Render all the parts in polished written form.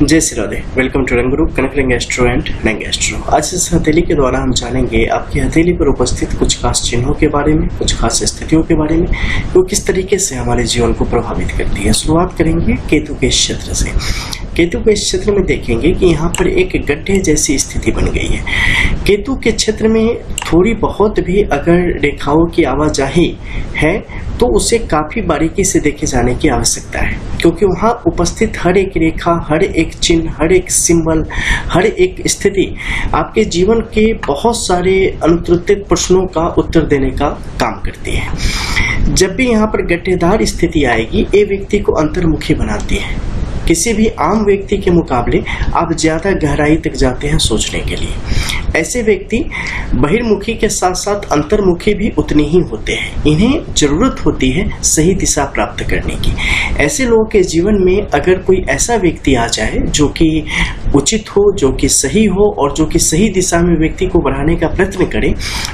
जय Shri Radhe. Welcome to Rangroop Kanak astro and नंग astro. आज इस हथेली के द्वारा हम जानेंगे आपकी हथेली पर उपस्थित कुछ खास चिन्हों के बारे में, कुछ खास स्थितियों के बारे में, वो किस तरीके से हमारे जीवन को प्रभावित करती है। शुरुआत करेंगे केतु के इस क्षेत्र से। केतु के इस क्षेत्र में देखेंगे कि यहाँ पर एक गड्ढे जैसी स्थिति बन गई है। केतु के क्षेत्र में थोड़ी बहुत भी अगर रेखाओं की आवाजाही है तो उसे काफी बारीकी से देखे जाने की आवश्यकता है, क्योंकि वहाँ उपस्थित हर एक रेखा, हर एक चिन्ह, हर एक सिंबल, हर एक स्थिति आपके जीवन के बहुत सारे अनुत्तरित प्रश्नों का उत्तर देने का काम करती है। जब भी यहाँ पर गड्ढेदार स्थिति आएगी, ये व्यक्ति को अंतर्मुखी बनाती है। किसी भी आम व्यक्ति के मुकाबले आप ज्यादा गहराई तक जाते हैं सोचने के लिए। ऐसे व्यक्ति बहिर्मुखी के साथ साथ अंतर्मुखी भी उतने ही होते हैं। इन्हें जरूरत होती है सही दिशा प्राप्त करने की। ऐसे लोगों के जीवन में अगर कोई ऐसा व्यक्ति आ जाए जो कि उचित हो, जो कि सही हो और जो कि सही दिशा में व्यक्ति को बढ़ाने का प्रयत्न करे,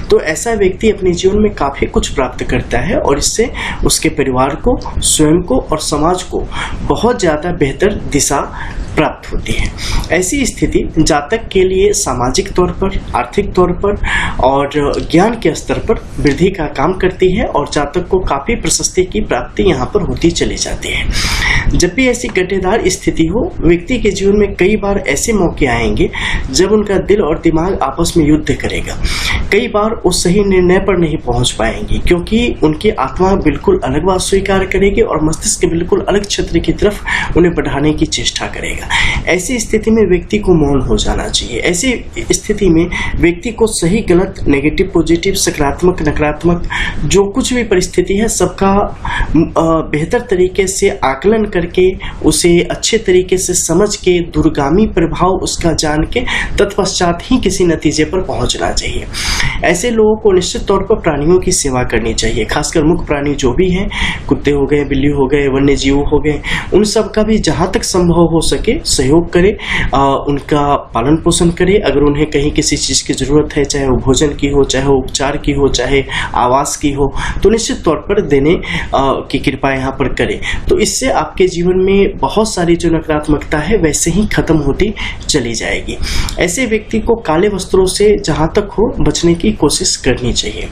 तो ऐसा व्यक्ति अपने जीवन में काफी कुछ प्राप्त करता है और इससे उसके परिवार को, स्वयं को और समाज को बहुत ज्यादा बेहतर दिशा प्राप्त होती है। ऐसी स्थिति जातक के लिए सामाजिक तौर पर, आर्थिक तौर पर और ज्ञान के स्तर पर वृद्धि का काम करती है और जातक को काफी प्रशस्ति की प्राप्ति यहाँ पर होती चली जाती है। जब भी ऐसी गड्ढेदार स्थिति हो, व्यक्ति के जीवन में कई बार ऐसे मौके आएंगे जब उनका दिल और दिमाग आपस में युद्ध करेगा। कई बार उस सही निर्णय पर नहीं पहुंच पाएंगे, क्योंकि उनकी आत्मा बिल्कुल अलग बात स्वीकार करेगी और मस्तिष्क बिल्कुल अलग क्षेत्र की तरफ उन्हें बढ़ाने की चेष्टा करेगा। ऐसी स्थिति में व्यक्ति को मौन हो जाना चाहिए। ऐसी स्थिति में व्यक्ति को सही गलत, नेगेटिव पॉजिटिव, सकारात्मक नकारात्मक जो कुछ भी परिस्थिति है सबका बेहतर तरीके से आकलन करके उसे अच्छे तरीके से समझ के दूरगामी प्रभाव उसका जान के तत्पश्चात ही किसी नतीजे पर पहुंचना चाहिए। ऐसे लोगों को निश्चित तौर पर प्राणियों की सेवा करनी चाहिए, खासकर मुख्य प्राणी जो भी हैं, कुत्ते हो गए, बिल्ली हो गए, वन्य जीव हो गए, उन सब का भी जहां तक संभव हो सके सहयोग करे, उनका पालन पोषण करे। अगर उन्हें कहीं किसी चीज की जरूरत है, चाहे वो भोजन की हो, चाहे वो उपचार की हो, चाहे आवास की हो, तो निश्चित तौर पर देने की कृपा यहाँ पर करे। तो इससे आपके जीवन में बहुत सारी जो नकारात्मकता है वैसे ही खत्म होती चली जाएगी। ऐसे व्यक्ति को काले वस्त्रों से जहां तक हो बचने की कोशिश करनी चाहिए।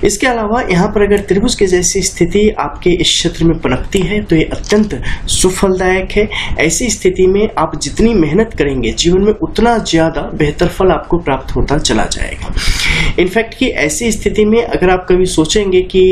इसके अलावा यहाँ पर अगर त्रिभुज के जैसी स्थिति आपके इस क्षेत्र में पनपती है तो ये अत्यंत सुफलदायक है। ऐसी स्थिति में आप जितनी मेहनत करेंगे जीवन में उतना ज्यादा बेहतर फल आपको प्राप्त होता चला जाएगा। इनफैक्ट कि ऐसी स्थिति में अगर आप कभी सोचेंगे कि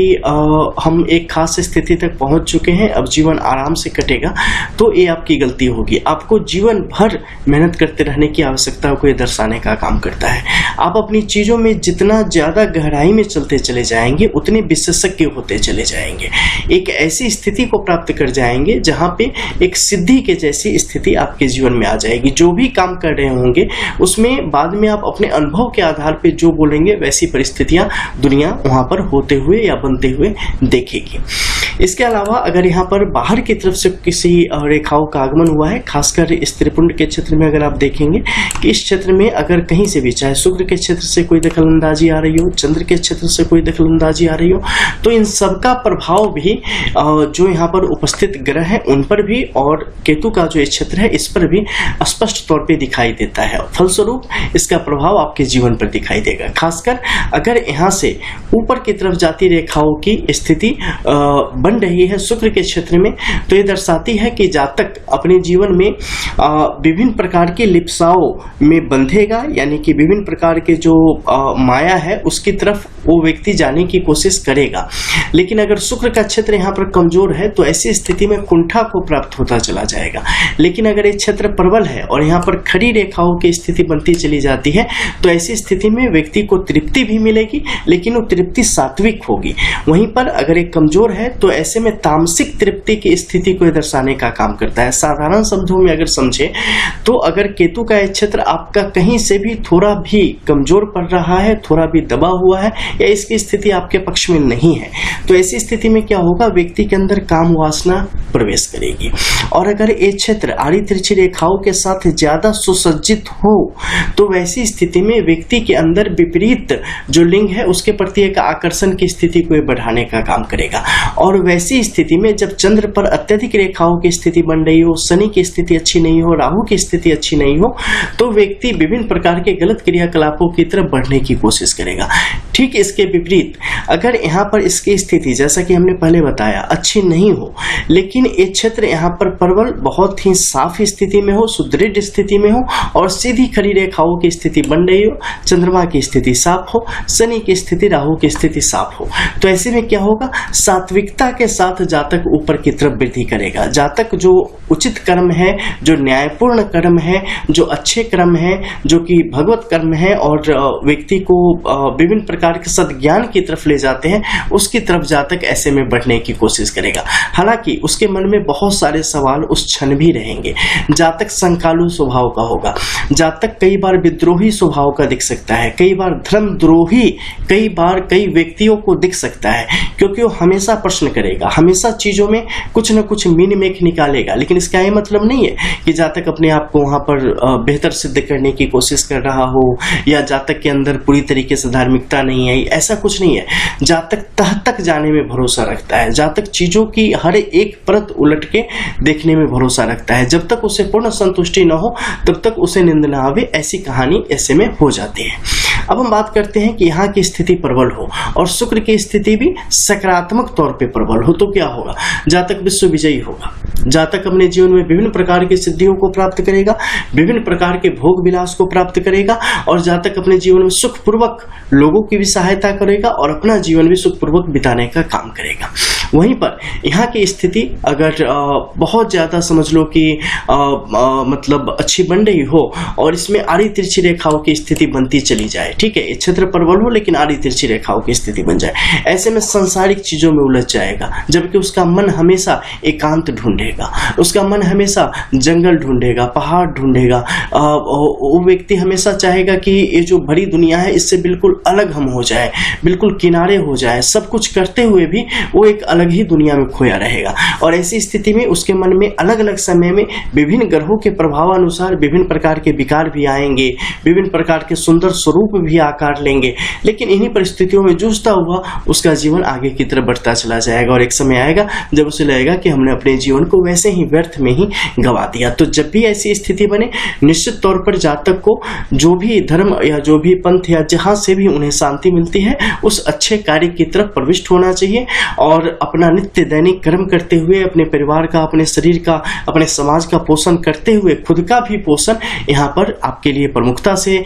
हम एक खास स्थिति तक पहुंच चुके हैं, अब जीवन आराम से कटेगा, तो ये आपकी गलती होगी। आपको जीवन भर मेहनत करते रहने की आवश्यकता को ये दर्शाने का काम करता है। आप अपनी चीजों में जितना ज्यादा गहराई में चलते चले जाएंगे उतने विशेषज्ञ होते चले जाएंगे। एक ऐसी स्थिति को प्राप्त कर जाएंगे जहां पे एक सिद्धि के जैसी स्थिति आपके जीवन में आ जाएगी। जो भी काम कर रहे होंगे उसमें बाद में आप अपने अनुभव के आधार पे जो बोलेंगे वैसी परिस्थितियां दुनिया वहां पर होते हुए या बनते हुए देखेगी। इसके अलावा अगर यहाँ पर बाहर की तरफ से किसी रेखाओं का आगमन हुआ है, खासकर इस त्रिपुंड के क्षेत्र में अगर आप देखेंगे कि इस क्षेत्र में अगर कहीं से भी, चाहे शुक्र के क्षेत्र से कोई दखलंदाजी आ रही हो, चंद्र के क्षेत्र से कोई दखलंदाजी आ रही हो, तो इन सबका प्रभाव भी जो यहाँ पर उपस्थित ग्रह है उन पर भी और केतु का जो क्षेत्र है इस पर भी स्पष्ट तौर पे दिखाई देता है। फलस्वरूप इसका प्रभाव आपके जीवन पर दिखाई देगा। खासकर अगर यहाँ से ऊपर की तरफ जाती रेखाओं की स्थिति बन रही है शुक्र के क्षेत्र में, तो ये दर्शाती है कि जातक अपने जीवन में विभिन्न प्रकार की लिप्साओं में बंधेगा, यानी कि विभिन्न प्रकार के जो माया है उसकी तरफ वो व्यक्ति जाने की कोशिश करेगा। लेकिन अगर शुक्र का क्षेत्र यहाँ पर कमजोर है तो ऐसी स्थिति में कुंठा को प्राप्त होता चला जाएगा। लेकिन अगर ये क्षेत्र प्रबल है और यहाँ पर खड़ी रेखाओं की स्थिति बनती चली जाती है तो ऐसी स्थिति में व्यक्ति को तृप्ति भी मिलेगी, लेकिन वो तृप्ति सात्विक होगी। वहीं पर अगर एक कमजोर है तो ऐसे में तामसिक तृप्ति की स्थिति को दर्शाने का काम करता है। साधारण शब्दों में अगर समझे तो अगर केतु का क्षेत्र आपका कहीं से भी थोड़ा भी कमजोर पड़ रहा है, थोड़ा भी दबा हुआ है या इसकी स्थिति आपके पक्ष में नहीं है, तो ऐसी स्थिति में क्या होगा, व्यक्ति के अंदर काम वासना प्रवेश करेगी। और अगर ये क्षेत्र आड़ी तिरछी रेखाओं के साथ ज्यादा सुसज्जित हो तो वैसी स्थिति में व्यक्ति के अंदर विपरीत जो लिंग है उसके प्रति एक आकर्षण की स्थिति को बढ़ाने का काम करेगा और वैसी स्थिति में जब चंद्र पर अत्यधिक रेखाओं की स्थिति बन रही हो, शनि की स्थिति अच्छी नहीं हो, राहु की स्थिति अच्छी नहीं हो, तो व्यक्ति विभिन्न प्रकार के गलत क्रियाकलापों की तरफ बढ़ने की कोशिश करेगा। ठीक इसके विपरीत अगर यहाँ पर इसकी स्थिति जैसा कि हमने पहले बताया अच्छी नहीं हो, लेकिन ये क्षेत्र यहाँ पर प्रबल बहुत ही साफ स्थिति में हो, सुदृढ़ स्थिति में हो और सीधी खड़ी रेखाओं की स्थिति बन रही हो, चंद्रमा की स्थिति साफ हो, शनि की स्थिति, राहु की स्थिति साफ हो, तो ऐसे में क्या होगा, सात्विकता के साथ जातक ऊपर की तरफ वृद्धि करेगा। जातक जो उचित कर्म है, जो न्यायपूर्ण कर्म है, जो अच्छे कर्म है, जो कि भगवत कर्म है और व्यक्ति को विभिन्न प्रकार के सद्ज्ञान की तरफ ले जाते हैं, उसकी तरफ जातक ऐसे में बढ़ने की कोशिश करेगा। हालांकि उसके मन में बहुत सारे सवाल उस क्षण भी रहेंगे। जातक संकालु स्वभाव का होगा, जातक कई बार विद्रोही स्वभाव का दिख सकता है, कई बार धर्मद्रोही, कई बार कई व्यक्तियों को दिख सकता है, क्योंकि वो हमेशा प्रश्न करेगा, हमेशा चीजों में कुछ न कुछ मीन मेख निकालेगा। लेकिन इसका ये मतलब नहीं है कि जातक अपने आप को वहां पर बेहतर सिद्ध करने की कोशिश कर रहा हो या जातक के अंदर पूरी तरीके से धार्मिकता नहीं आई, ऐसा कुछ नहीं है। जातक तह तक जाने में भरोसा रखता है, जातक चीजों की हर एक परत उलट के देखने में भरोसा रखता है। जब तक उसे पूर्ण संतुष्टि न हो तब तक उसे निंद न आवे, ऐसी कहानी ऐसे में हो जाती है। अब हम बात करते हैं कि यहाँ की स्थिति प्रबल हो और शुक्र की स्थिति भी सकारात्मक तौर पे प्रबल हो, तो क्या होगा, जातक विश्व विजयी होगा। जातक अपने जीवन में विभिन्न प्रकार की सिद्धियों को प्राप्त करेगा, विभिन्न प्रकार के भोग विलास को प्राप्त करेगा और जातक अपने जीवन में सुखपूर्वक लोगों की भी सहायता करेगा और अपना जीवन भी सुखपूर्वक बिताने का काम करेगा। वहीं पर यहाँ की स्थिति अगर बहुत ज्यादा समझ लो कि मतलब अच्छी बन रही हो और इसमें आड़ी तिरछी रेखाओं की स्थिति बनती चली जाए, ठीक है, ये क्षेत्र प्रबल हो लेकिन आड़ी तिरछी रेखाओं की स्थिति बन जाए, ऐसे में सांसारिक चीजों में उलझ जाएगा, जबकि उसका मन हमेशा एकांत ढूंढेगा, उसका मन हमेशा जंगल ढूंढेगा, पहाड़ ढूंढेगा। वो व्यक्ति हमेशा चाहेगा कि ये जो बड़ी दुनिया है इससे बिल्कुल अलग हम हो जाए, बिल्कुल किनारे हो जाए, सब कुछ करते हुए भी वो एक अलग ही दुनिया में खोया रहेगा। और ऐसी स्थिति में उसके मन में अलग अलग समय में विभिन्न ग्रहों के प्रभावानुसार विभिन्न प्रकार के विकार भी आएंगे, विभिन्न प्रकार के सुंदर स्वरूप भी आकार लेंगे, लेकिन इन्हीं परिस्थितियों में जूझता हुआ उसका जीवन आगे की तरफ बढ़ता चला जाएगा और एक समय आएगा जब उसे लगेगा कि हमने अपने जीवन को वैसे ही व्यर्थ में ही गंवा दिया। तो जब भी ऐसी स्थिति बने, निश्चित तौर पर जातक को जो भी धर्म या जो भी पंथ या जहां से भी उन्हें शांति मिलती है उस अच्छे कार्य की तरफ प्रविष्ट होना चाहिए और अपना नित्य दैनिक कर्म करते हुए अपने परिवार का, अपने शरीर का, अपने समाज का पोषण करते हुए खुद का भी पोषण यहाँ पर आपके लिए प्रमुखता से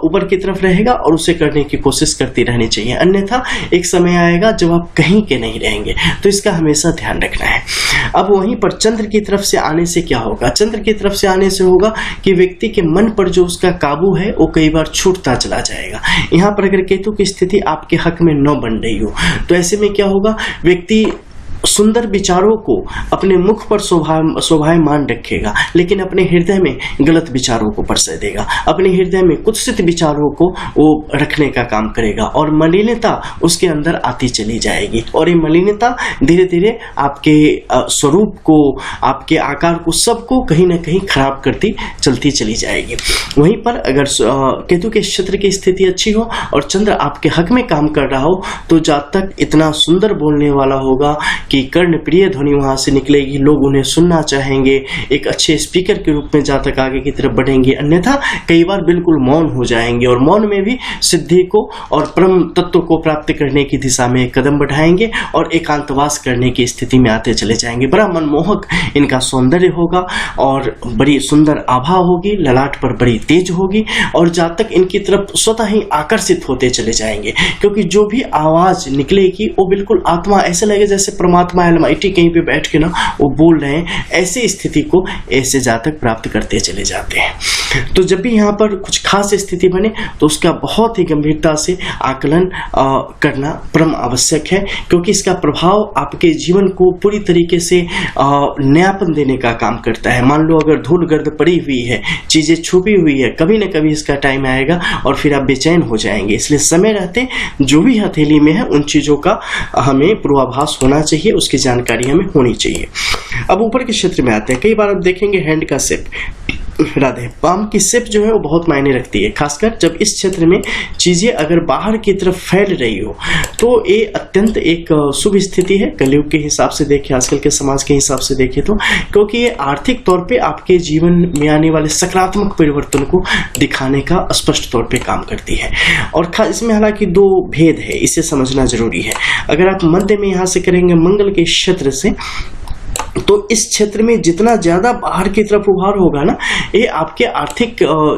ऊपर की तरफ रहेगा और उसे करने की कोशिश करती रहनी चाहिए। अन्यथा एक समय आएगा जब आप कहीं के नहीं रहेंगे, तो इसका हमेशा ध्यान रखना है। अब वहीं पर चंद्र की तरफ से आने से क्या होगा, चंद्र की तरफ से आने से होगा कि व्यक्ति के मन पर जो उसका काबू है वो कई बार छूटता चला जाएगा। यहाँ पर अगर केतु की स्थिति आपके हक में न बन रही हो तो ऐसे में क्या होगा, व्यक्ति सुंदर विचारों को अपने मुख पर शोभायमान रखेगा लेकिन अपने हृदय में गलत विचारों को परसे देगा, अपने हृदय में कुत्सित विचारों को वो रखने का काम करेगा और मलिनता उसके अंदर आती चली जाएगी और ये मलिनता धीरे धीरे आपके स्वरूप को, आपके आकार को, सबको कहीं ना कहीं खराब करती चलती चली जाएगी। वहीं पर अगर केतु के क्षेत्र की स्थिति अच्छी हो और चंद्र आपके हक में काम कर रहा हो तो जातक इतना सुंदर बोलने वाला होगा कि कर्ण प्रिय ध्वनि वहां से निकलेगी, लोग उन्हें सुनना चाहेंगे, एक अच्छे स्पीकर के रूप में जातक आगे की तरफ बढ़ेंगे। अन्यथा कई बार बिल्कुल मौन हो जाएंगे और मौन में भी सिद्धि को और परम तत्व को प्राप्त करने की दिशा में एक कदम बढ़ाएंगे और एकांतवास करने की स्थिति में आते चले जाएंगे। बड़ा मनमोहक इनका सौंदर्य होगा और बड़ी सुंदर आभा होगी, ललाट पर बड़ी तेज होगी और जातक इनकी तरफ स्वतः ही आकर्षित होते चले जाएंगे, क्योंकि जो भी आवाज निकलेगी वो बिल्कुल आत्मा, ऐसे लगे जैसे परमात्मा अलमाइटी कहीं पे बैठ के ना वो बोल रहे हैं, ऐसी स्थिति को ऐसे जातक प्राप्त करते चले जाते हैं। तो जब भी यहाँ पर कुछ खास स्थिति बने तो उसका बहुत ही गंभीरता से आकलन करना परम आवश्यक है, क्योंकि इसका प्रभाव आपके जीवन को पूरी तरीके से नयापन देने का काम करता है। मान लो अगर धूल गर्द पड़ी हुई है, चीजें छुपी हुई है, कभी न कभी इसका टाइम आएगा और फिर आप बेचैन हो जाएंगे। इसलिए समय रहते जो भी हथेली में है उन चीजों का हमें पूर्वाभास होना चाहिए, उसकी जानकारी हमें होनी चाहिए। अब ऊपर के क्षेत्र में आते हैं। कई बार आप देखेंगे हैंड का शेप, राधे। पाम की सिप जो है वो बहुत मायने रखती है, खासकर जब इस क्षेत्र में चीजें अगर बाहर की तरफ फैल रही हो तो ये अत्यंत एक शुभ स्थिति है कलयुग के हिसाब से देखें, आजकल के समाज के हिसाब से देखें तो, क्योंकि ये आर्थिक तौर पे आपके जीवन में आने वाले सकारात्मक परिवर्तन को दिखाने का स्पष्ट तौर पे काम करती है। और इसमें हालांकि दो भेद है, इसे समझना जरूरी है। अगर आप मध्य में यहाँ से करेंगे मंगल के क्षेत्र से, तो इस क्षेत्र में जितना ज्यादा बाहर की तरफ उभार होगा ना, ये आपके आर्थिक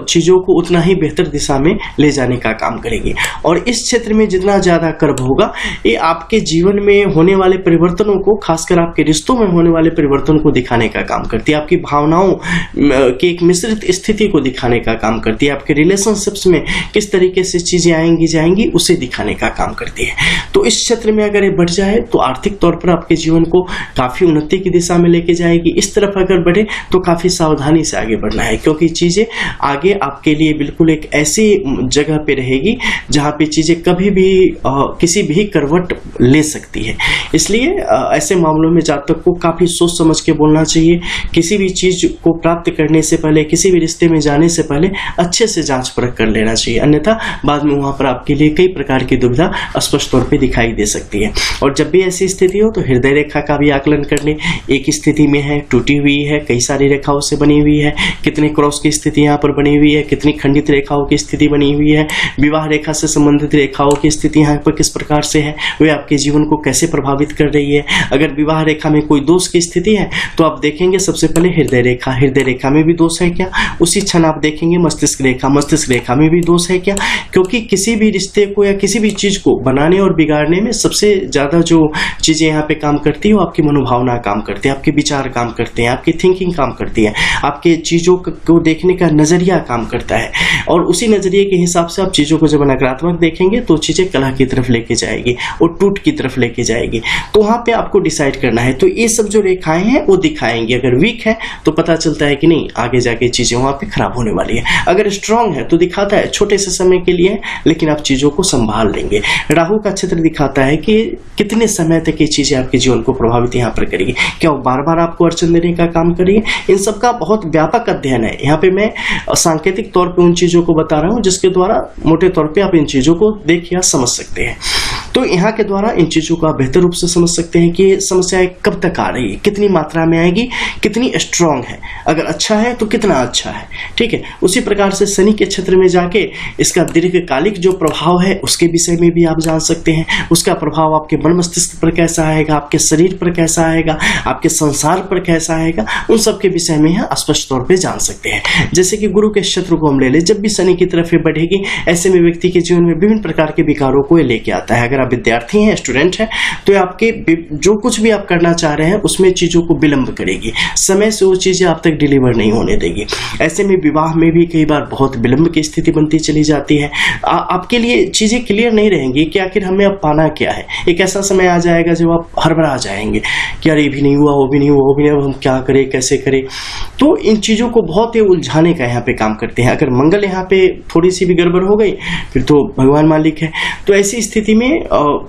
चीजों को उतना ही बेहतर दिशा में ले जाने का काम करेगी। और इस क्षेत्र में जितना ज्यादा कर्ब होगा, ये आपके जीवन में होने वाले परिवर्तनों को, खासकर आपके रिश्तों में होने वाले परिवर्तन को दिखाने का काम करती है, आपकी भावनाओं की एक मिश्रित स्थिति को दिखाने का काम करती है, आपके रिलेशनशिप्स में किस तरीके से चीजें आएंगी जाएंगी उसे दिखाने का काम करती है। तो इस क्षेत्र में अगर ये बढ़ जाए तो आर्थिक तौर पर आपके जीवन को काफी उन्नति की दिशा में लेके जाएगी। इस तरफ अगर बढ़े तो काफी सावधानी से आगे बढ़ना है, क्योंकि चीजें आगे आपके लिए बिल्कुल एक ऐसी जगह पे रहेगी जहां पे चीजें कभी भी किसी भी करवट ले सकती है। इसलिए ऐसे मामलों में जातक को काफी सोच समझ के बोलना चाहिए। किसी भी चीज को प्राप्त करने से पहले, किसी भी रिश्ते में जाने से पहले अच्छे से जांच परख कर लेना चाहिए, अन्यथा बाद में वहां पर आपके लिए कई प्रकार की दुविधा स्पष्ट तौर पर दिखाई दे सकती है। और जब भी ऐसी स्थिति हो तो हृदय रेखा का भी आकलन कर ले, एक स्थिति में है, टूटी हुई है, कई सारी रेखाओं से बनी हुई है, कितने क्रॉस की स्थिति यहाँ पर बनी हुई है, कितनी खंडित रेखाओं की स्थिति बनी हुई है, विवाह रेखा से संबंधित रेखाओं की स्थिति यहाँ पर किस प्रकार से है, वे आपके जीवन को कैसे प्रभावित कर रही है। अगर विवाह रेखा में कोई दोष की स्थिति है तो आप देखेंगे सबसे पहले हृदय रेखा में भी दोष है क्या, उसी क्षण आप देखेंगे मस्तिष्क रेखा में भी दोष है क्या, क्योंकि किसी भी रिश्ते को या किसी भी चीज को बनाने और बिगाड़ने में सबसे ज्यादा जो चीजें यहाँ पे काम करती है वो आपकी मनोभावना काम करती है, आपके विचार काम करते हैं, आपकी थिंकिंग काम करती है, आपके चीजों को देखने का नजरिया काम करता है। और उसी नजरिए के हिसाब से आप चीजों को जब नकारात्मक देखेंगे तो चीजें कलह की तरफ लेके जाएगी और टूट की तरफ लेके जाएगी। तो वहां पे आपको डिसाइड करना है। तो ये सब जो रेखाएं हैं वो दिखाएंगे, अगर वीक है तो पता चलता है कि नहीं आगे जाके चीजें वहां पे खराब होने वाली है, अगर स्ट्रांग है तो दिखाता है छोटे से समय के लिए लेकिन आप चीजों को संभाल लेंगे। राहु का क्षेत्र दिखाता है कि कितने समय तक ये चीजें आपके जीवन को प्रभावित यहाँ पर करेगी, क्या वो बार बार आपको अड़चन देने का काम करेगी। इन सब का बहुत व्यापक अध्ययन है। यहाँ पे मैं सांकेतिक तौर पे उन चीजों को बता रहा हूँ जिसके द्वारा मोटे तौर पे आप इन चीजों को देख या समझ सकते हैं। तो यहाँ के द्वारा इन चीजों को आप बेहतर रूप से समझ सकते हैं कि समस्याएं कब तक आ रही है, कितनी मात्रा में आएगी, कितनी स्ट्रांग है, अगर अच्छा है तो कितना अच्छा है। ठीक है, उसी प्रकार से शनि के क्षेत्र में जाके इसका दीर्घकालिक जो प्रभाव है उसके विषय में भी आप जान सकते हैं। उसका प्रभाव आपके मन मस्तिष्क पर कैसा आएगा, आपके शरीर पर कैसा आएगा, आपके संसार पर कैसा आएगा, उन सब के विषय में यहाँ स्पष्ट तौर पे जान सकते हैं। जैसे कि गुरु के क्षेत्र को हम ले ले, जब भी शनि की तरफ बढ़ेगी ऐसे में व्यक्ति के जीवन में विभिन्न प्रकार के विकारों को लेके आता है। अगर आप विद्यार्थी हैं, स्टूडेंट हैं, तो आपके जो कुछ भी आप करना चाह रहे हैं उसमें चीजों को विलंब करेगी, समय से वो चीजें आप तक डिलीवर नहीं होने देगी। ऐसे में विवाह में भी कई बार बहुत विलंब की स्थिति बनती चली जाती है। आपके लिए चीजें क्लियर नहीं रहेंगी कि आखिर हमें अब पाना क्या है। एक ऐसा समय आ जाएगा जब आप हड़बड़ा जाएंगे कि यार ये भी नहीं हुआ, वो भी नहीं हुआ, वो भी नहीं हुआ, हम क्या करें, कैसे करें। तो इन चीजों को बहुत ही उलझाने का यहाँ पे काम करते हैं। अगर मंगल यहाँ पे थोड़ी सी भी गड़बड़ हो गई फिर तो भगवान मालिक है। तो ऐसी स्थिति में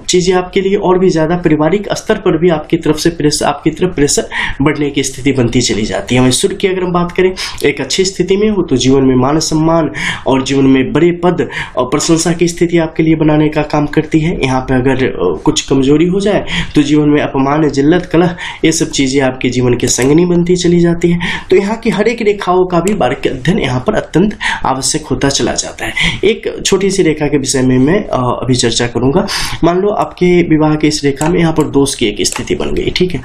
चीजें आपके लिए और भी ज्यादा पारिवारिक स्तर पर भी आपकी तरफ प्रेशर बढ़ने की स्थिति बनती चली जाती है। वहीं सूर्य की अगर हम बात करें, एक अच्छी स्थिति में हो तो जीवन में मान सम्मान और जीवन में बड़े पद और प्रशंसा की स्थिति आपके लिए बनाने का काम करती है। यहाँ पे अगर कुछ कमजोरी हो जाए तो जीवन में अपमान, जिल्लत, कलह, ये सब चीजें आपके जीवन के संगनी बनती चली जाती है। तो यहाँ की हर एक रेखाओं का भी बारीक अध्ययन यहाँ पर अत्यंत आवश्यक होता चला जाता है। एक छोटी सी रेखा के विषय में मैं अभी चर्चा करूंगा। मान लो आपके विवाह की इस रेखा में यहाँ पर दोष की एक स्थिति बन गई। ठीक है,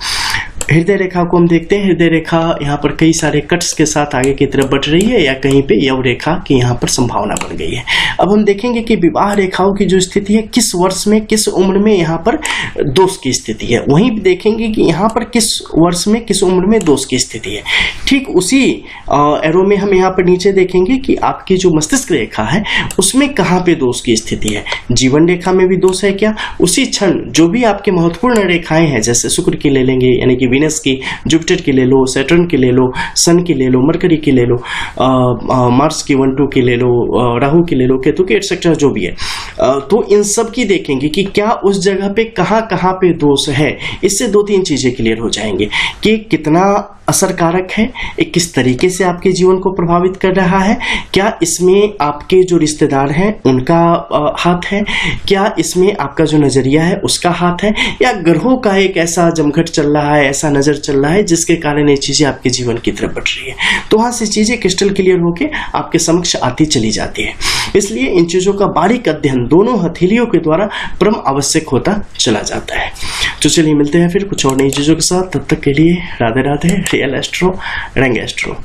हृदय रेखा को हम देखते हैं। हृदय रेखा यहाँ पर कई सारे कट्स के साथ आगे की तरफ बढ़ रही है या कहीं पे यव रेखा की यहाँ पर संभावना बन गई है। अब हम देखेंगे कि विवाह रेखाओं की जो स्थिति है, किस वर्ष में, किस उम्र में यहाँ पर दोष की स्थिति है। वहीं देखेंगे कि यहाँ पर किस वर्ष में, किस उम्र में दोष की स्थिति है। ठीक उसी एरो में हम यहाँ पर नीचे देखेंगे कि आपकी जो मस्तिष्क रेखा है उसमें कहाँ पे दोष की स्थिति है। जीवन रेखा में भी दोष है क्या। उसी क्षण जो भी आपके महत्वपूर्ण रेखाएं हैं, जैसे शुक्र की ले लेंगे यानी कि वीनस की, जुपिटर की ले लो, सैटर्न की ले लो, सन की ले लो, मरकरी की ले लो, मार्स की 1-2 की ले लो, राहु की ले लो, केतु की, एटसेट्रा जो भी है। तो इन सब की देखेंगे कि क्या उस जगह पे कहाँ कहाँ पे दोष है। इससे 2-3 चीजें क्लियर हो जाएंगे कि कितना असरकारक है, एक किस तरीके से आपके जीवन को प्रभावित कर रहा है, क्या इसमें आपके जो रिश्तेदार हैं उनका हाथ है, क्या इसमें आपका जो नजरिया है उसका हाथ है, या ग्रहों का एक ऐसा जमघट चल रहा है, ऐसा नजर चल रहा है जिसके कारण ये चीजें आपके जीवन की तरफ बढ़ रही है। तो वहां से चीजें क्रिस्टल क्लियर होके आपके समक्ष आती चली जाती है। इसलिए इन चीजों का बारीक अध्ययन दोनों हथेलियों के द्वारा परम आवश्यक होता चला जाता है। तो चलिए मिलते हैं फिर कुछ और नई चीजों के साथ, तब तक के लिए राधे राधे। रियल एस्ट्रो, रंग एस्ट्रो।